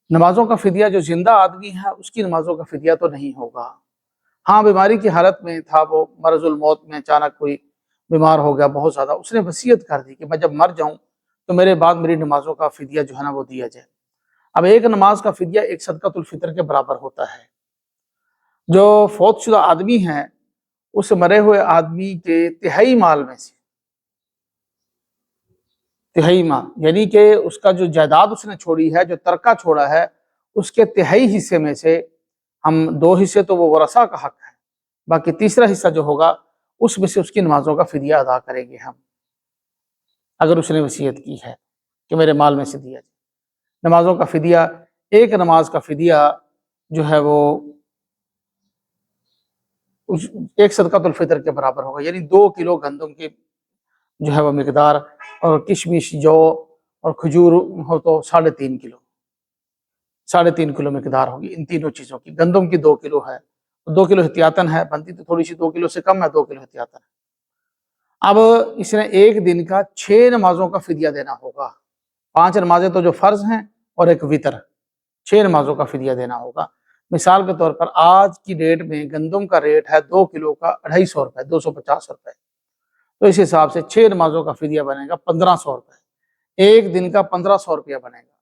نمازوں کا فدیہ جو زندہ آدمی ہے اس کی نمازوں کا فدیہ تو نہیں ہوگا۔ ہاں بیماری کی حالت میں تھا، وہ مرض الموت میں اچانک کوئی بیمار ہو گیا بہت زیادہ، اس نے وصیت کر دی کہ میں جب مر جاؤں تو میرے بعد میری نمازوں کا فدیہ جو ہے نا وہ دیا جائے۔ اب ایک نماز کا فدیہ ایک صدقۃ الفطر کے برابر ہوتا ہے۔ جو فوت شدہ آدمی ہے اس مرے ہوئے آدمی کے تہائی مال میں سے، تہائی مال یعنی کہ اس کا جو جائیداد اس نے چھوڑی ہے، جو ترکہ چھوڑا ہے، اس کے تہائی حصے میں سے ہم 2 حصے تو وہ ورثہ کا حق ہے، باقی تیسرا حصہ جو ہوگا اس میں سے اس کی نمازوں کا فدیہ ادا کریں گے ہم، اگر اس نے وصیت کی ہے کہ میرے مال میں سے دیا جائے۔ نمازوں کا فدیہ، ایک نماز کا فدیہ جو ہے وہ ایک صدقۃ الفطر کے برابر ہوگا، یعنی 2 کلو گندم کی جو ہے وہ مقدار، اور کشمش، جو اور کھجور ہو تو 3.5 کلو، 3.5 کلو مقدار ہوگی ان تینوں چیزوں کی۔ گندم کی 2 کلو ہے، 2 کلو احتیاطاً ہے، بنتی تو تھوڑی سی 2 کلو سے کم ہے، 2 کلو احتیاطاً ہے۔ اب اس نے ایک دن کا 6 نمازوں کا فدیہ دینا ہوگا، 5 نمازیں تو جو فرض ہیں اور ایک وتر، 6 نمازوں کا فدیہ دینا ہوگا۔ مثال کے طور پر آج کی ڈیٹ میں گندم کا ریٹ ہے 2 کلو کا 250 روپے، 250 روپے، تو اس حساب سے 6 نمازوں کا فدیہ بنے گا 1500 روپے، ایک دن کا 1500 روپیہ بنے گا۔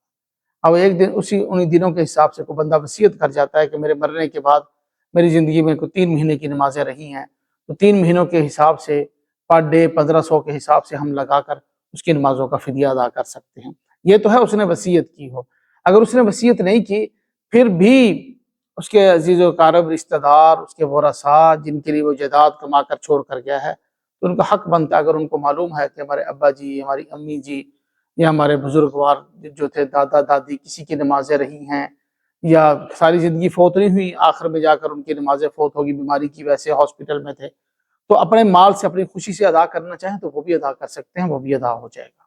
اب ایک دن انہی دنوں کے حساب سے کوئی بندہ وصیت کر جاتا ہے کہ میرے مرنے کے بعد میری زندگی میں کوئی 3 مہینے کی نمازیں رہی ہیں، تو 3 مہینوں کے حساب سے پر ڈے 1500 کے حساب سے ہم لگا کر اس کی نمازوں کا فدیہ ادا کر سکتے ہیں۔ یہ تو ہے اس نے وصیت کی ہو۔ اگر اس نے وصیت نہیں کی پھر بھی اس کے عزیز و اقارب رشتہ دار، اس کے ورثاء جن کے لیے وہ جائیداد کما کر چھوڑ کر گیا ہے، تو ان کا حق بنتا ہے، اگر ان کو معلوم ہے کہ ہمارے ابا جی، ہماری امی جی یا ہمارے بزرگوار جو تھے، دادا دادی، کسی کی نمازیں رہی ہیں یا ساری زندگی فوت نہیں ہوئی، آخر میں جا کر ان کی نمازیں فوت ہوگی، بیماری کی وجہ سے ہاسپٹل میں تھے، تو اپنے مال سے اپنی خوشی سے ادا کرنا چاہیں تو وہ بھی ادا کر سکتے ہیں، وہ بھی ادا ہو جائے گا۔